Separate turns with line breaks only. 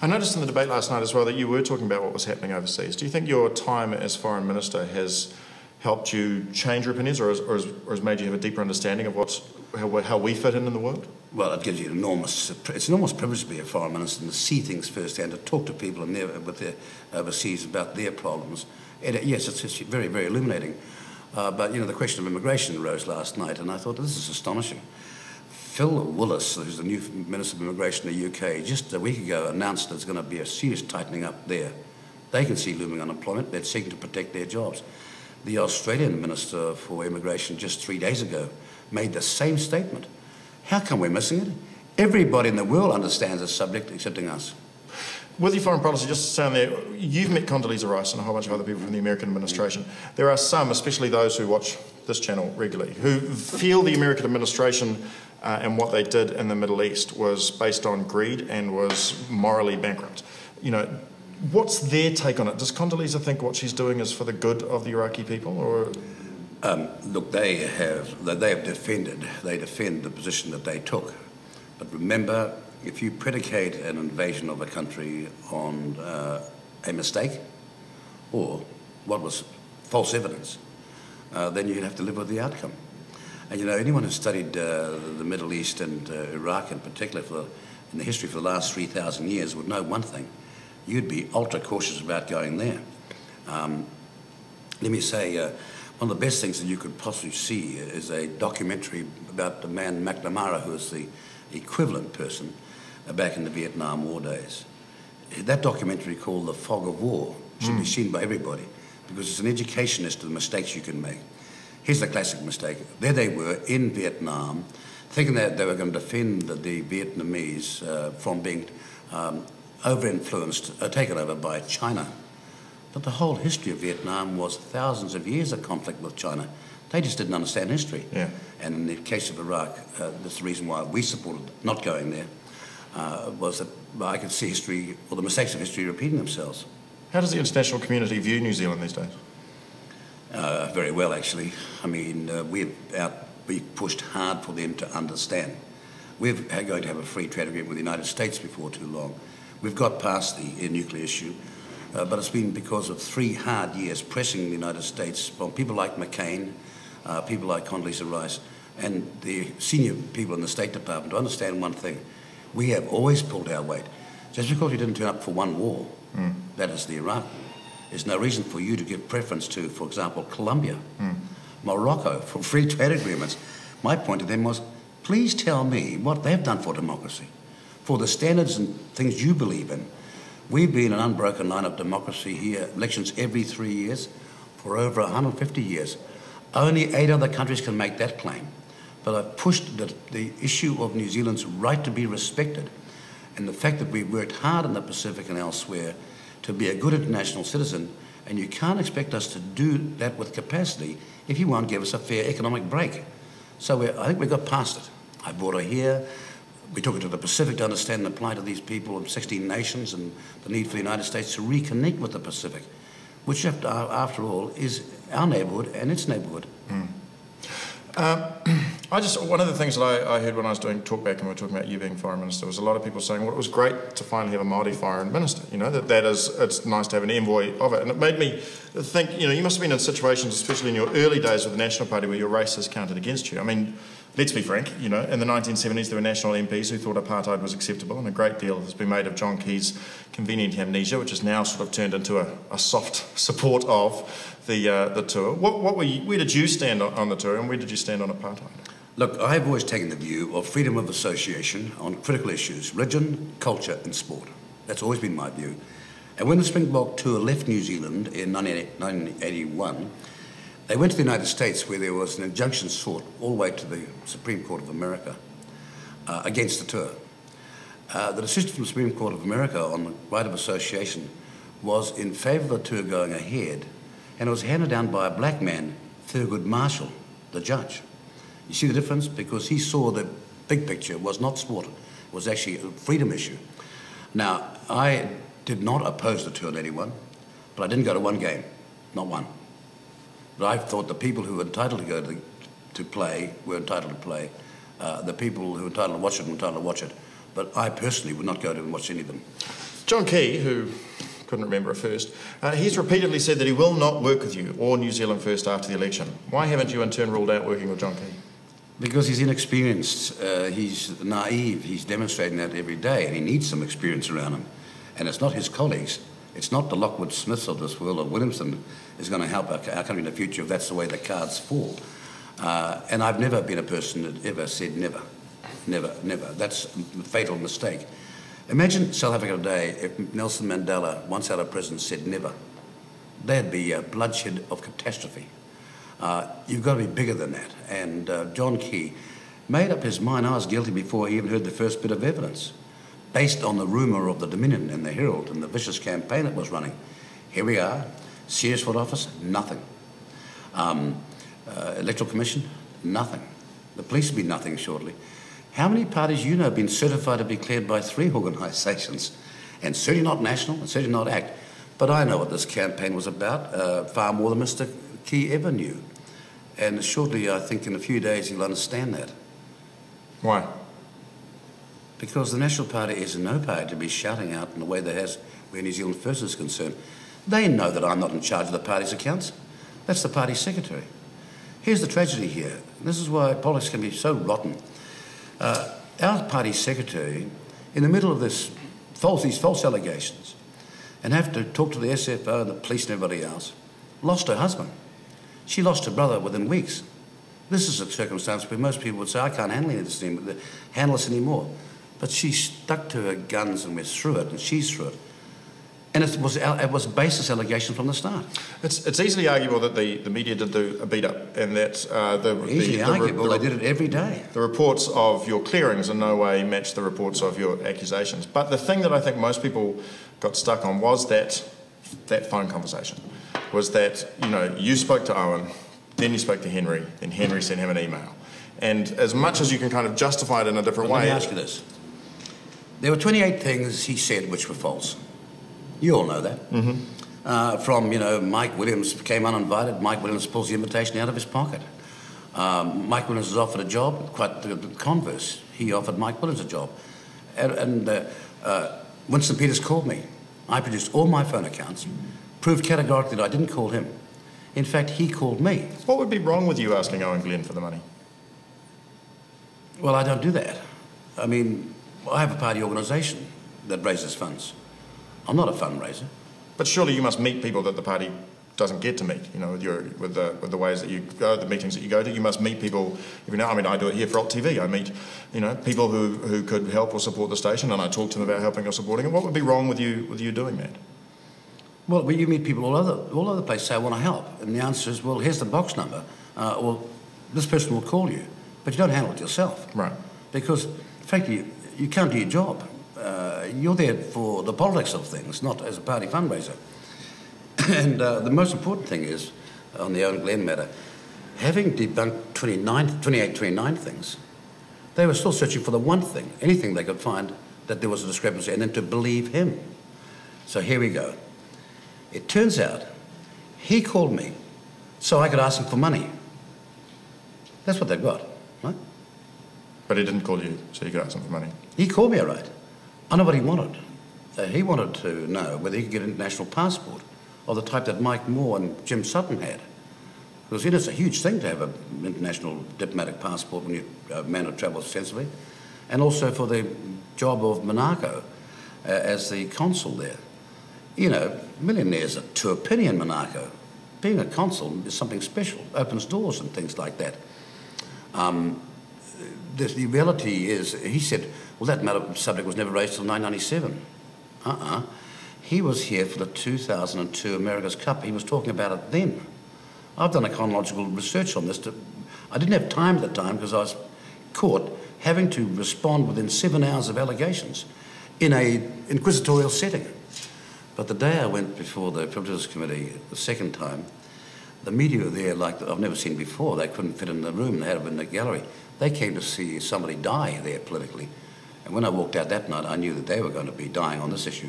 I noticed in the debate last night as well that you were talking about what was happening overseas. Do you think your time as Foreign Minister has helped you change your opinions, or has made you have a deeper understanding of how we fit in the world?
Well, it gives you it's an enormous privilege to be a Foreign Minister and to see things firsthand, to talk to people overseas about their problems. And yes, it's very, very illuminating. But, you know, the question of immigration arose last night, and I thought, this is astonishing. Phil Willis, who's the new Minister of Immigration in the UK, just a week ago announced there's going to be a serious tightening up there. They can see looming unemployment. They're seeking to protect their jobs. The Australian Minister for Immigration just 3 days ago made the same statement. How come we're missing it? Everybody in the world understands this subject, excepting us.
With your foreign policy, just to sound there, you've met Condoleezza Rice and a whole bunch of other people from the American administration. There are some, especially those who watch this channel regularly, who feel the American administration and what they did in the Middle East was based on greed and was morally bankrupt. You know, what's their take on it? Does Condoleezza think what she's doing is for the good of the Iraqi people, or?
Look, they defend the position that they took. But remember, if you predicate an invasion of a country on a mistake or what was false evidence, then you'd have to live with the outcome. And you know, anyone who studied the Middle East and Iraq in particular in the history for the last 3,000 years would know one thing: you'd be ultra cautious about going there. Let me say, one of the best things that you could possibly see is a documentary about the man McNamara, who was the equivalent person back in the Vietnam War days. That documentary, called The Fog of War, should be seen by everybody, because it's an education as to the mistakes you can make. Here's the classic mistake. There they were in Vietnam, thinking that they were going to defend the Vietnamese from being over-influenced, taken over by China. But the whole history of Vietnam was thousands of years of conflict with China. They just didn't understand history. Yeah. And in the case of Iraq, that's the reason why we supported not going there, was that I could see history, or the mistakes of history, repeating themselves.
How does the international community view New Zealand these days?
Very well, actually. I mean, we've pushed hard for them to understand. We're going to have a free trade agreement with the United States before too long. We've got past the nuclear issue, but it's been because of 3 hard years pressing the United States from people like McCain, people like Condoleezza Rice, and the senior people in the State Department to understand one thing: we have always pulled our weight. Just because we didn't turn up for one war, that is the Iraq war, there's no reason for you to give preference to, for example, Colombia, Morocco, for free trade agreements. My point to them was, please tell me what they've done for democracy, for the standards and things you believe in. We've been an unbroken line of democracy here, elections every 3 years, for over 150 years. Only 8 other countries can make that claim. But I've pushed the issue of New Zealand's right to be respected, and the fact that we've worked hard in the Pacific and elsewhere to be a good international citizen, and you can't expect us to do that with capacity if you won't give us a fair economic break. So I think we got past it. I brought her here. We took her to the Pacific to understand the plight of these people of 16 nations and the need for the United States to reconnect with the Pacific, which, after all, is our neighbourhood and its neighbourhood.
One of the things that I heard when I was doing talkback and we were talking about you being Foreign Minister was a lot of people saying, well, it was great to finally have a Māori Foreign Minister, you know, it's nice to have an envoy of it. And it made me think, you know, you must have been in situations, especially in your early days with the National Party, where your race has counted against you. I mean, let's be frank, you know, in the 1970s there were national MPs who thought apartheid was acceptable, and a great deal has been made of John Key's convenient amnesia, which has now sort of turned into a soft support of the tour. Where did you stand on the tour, and where did you stand on apartheid?
Look, I've always taken the view of freedom of association on critical issues: religion, culture and sport. That's always been my view. And when the Springbok tour left New Zealand in 1981, they went to the United States, where there was an injunction sought all the way to the Supreme Court of America against the tour. The decision from the Supreme Court of America on the right of association was in favour of the tour going ahead, and it was handed down by a black man, Thurgood Marshall, the judge. You see the difference? Because he saw the big picture was not sport, it was actually a freedom issue. Now, I did not oppose the tour in '81, but I didn't go to one game, not one. But I thought the people who were entitled to go to play were entitled to play. The people who were entitled to watch it were entitled to watch it. But I personally would not go to and watch any of them.
John Key, who couldn't remember at first, he's repeatedly said that he will not work with you or New Zealand First after the election. Why haven't you in turn ruled out working with John Key?
Because he's inexperienced, he's naive, he's demonstrating that every day, and he needs some experience around him. And it's not his colleagues, it's not the Lockwood Smiths of this world, or Williamson is going to help our country in the future if that's the way the cards fall. And I've never been a person that ever said never. Never, never. That's a fatal mistake. Imagine South Africa today if Nelson Mandela, once out of prison, said never. There'd be a bloodshed of catastrophe. You've got to be bigger than that. And John Key made up his mind I was guilty before he even heard the first bit of evidence, based on the rumour of the Dominion and the Herald and the vicious campaign that was running. Here we are, serious for office, nothing. Electoral Commission, nothing. The police will be nothing shortly. How many parties you know have been certified to be cleared by 3 organisations? And certainly not national, and certainly not ACT. But I know what this campaign was about, far more than Mr. Key ever knew. And shortly, I think in a few days, you'll understand that.
Why?
Because the National Party is no party to be shouting out in the way that has where New Zealand First is concerned. They know that I'm not in charge of the party's accounts. That's the party secretary. Here's the tragedy here. This is why politics can be so rotten. Our party secretary, in the middle of these false allegations, and have to talk to the SFO, the police and everybody else, lost her husband. She lost her brother within weeks. This is a circumstance where most people would say, I can't handle this anymore. But she stuck to her guns and went through it, and she's through it. And it was a baseless allegation from the start.
It's easily arguable that the media did do a beat-up, and that
they did it every day.
The reports of your clearings in no way matched the reports of your accusations. But the thing that I think most people got stuck on was that phone conversation. Was that, you spoke to Owen, then you spoke to Henry, then Henry sent him an email. And as much as you can kind of justify it in a different way...
Let me ask you this. There were 28 things he said which were false. You all know that. Mm-hmm. From, Mike Williams came uninvited. Mike Williams pulls the invitation out of his pocket. Mike Williams was offered a job, quite the converse. He offered Mike Williams a job. And Winston Peters called me. I produced all my phone accounts, proved categorically that I didn't call him. In fact, he called me.
What would be wrong with you asking Owen Glenn for the money?
Well, I don't do that. I mean, I have a party organisation that raises funds. I'm not a fundraiser.
But surely you must meet people that the party doesn't get to meet, with the ways that you go, the meetings that you go to. You must meet people every now. I mean, I do it here for Alt TV. I meet, people who could help or support the station, and I talk to them about helping or supporting it. What would be wrong with you doing that?
Well, you meet people all over the place say, I want to help. And the answer is, well, here's the box number. Well, this person will call you. But you don't handle it yourself.
Right.
Because, frankly, you can't do your job. You're there for the politics of things, not as a party fundraiser. And the most important thing is, on the Owen Glenn matter, having debunked 29 things, they were still searching for the one thing, anything they could find that there was a discrepancy, and then to believe him. So here we go. It turns out he called me so I could ask him for money. That's what they've got, right?
But he didn't call you so you could ask him for money?
He called me, all right. I know what he wanted. He wanted to know whether he could get an international passport of the type that Mike Moore and Jim Sutton had. Because it's a huge thing to have an international diplomatic passport when you're a man who travels extensively. And also for the job of Monaco as the consul there. Millionaires are to a penny in Monaco. Being a consul is something special, opens doors and things like that. The reality is, he said, well, that subject was never raised until 1997. He was here for the 2002 America's Cup. He was talking about it then. I've done a chronological research on this. I didn't have time at the time because I was caught having to respond within 7 hours of allegations in an inquisitorial setting. But the day I went before the Privileges Committee the second time, the media were there like I've never seen before. They couldn't fit in the room. They had them in the gallery. They came to see somebody die there politically. And when I walked out that night, I knew that they were going to be dying on this issue.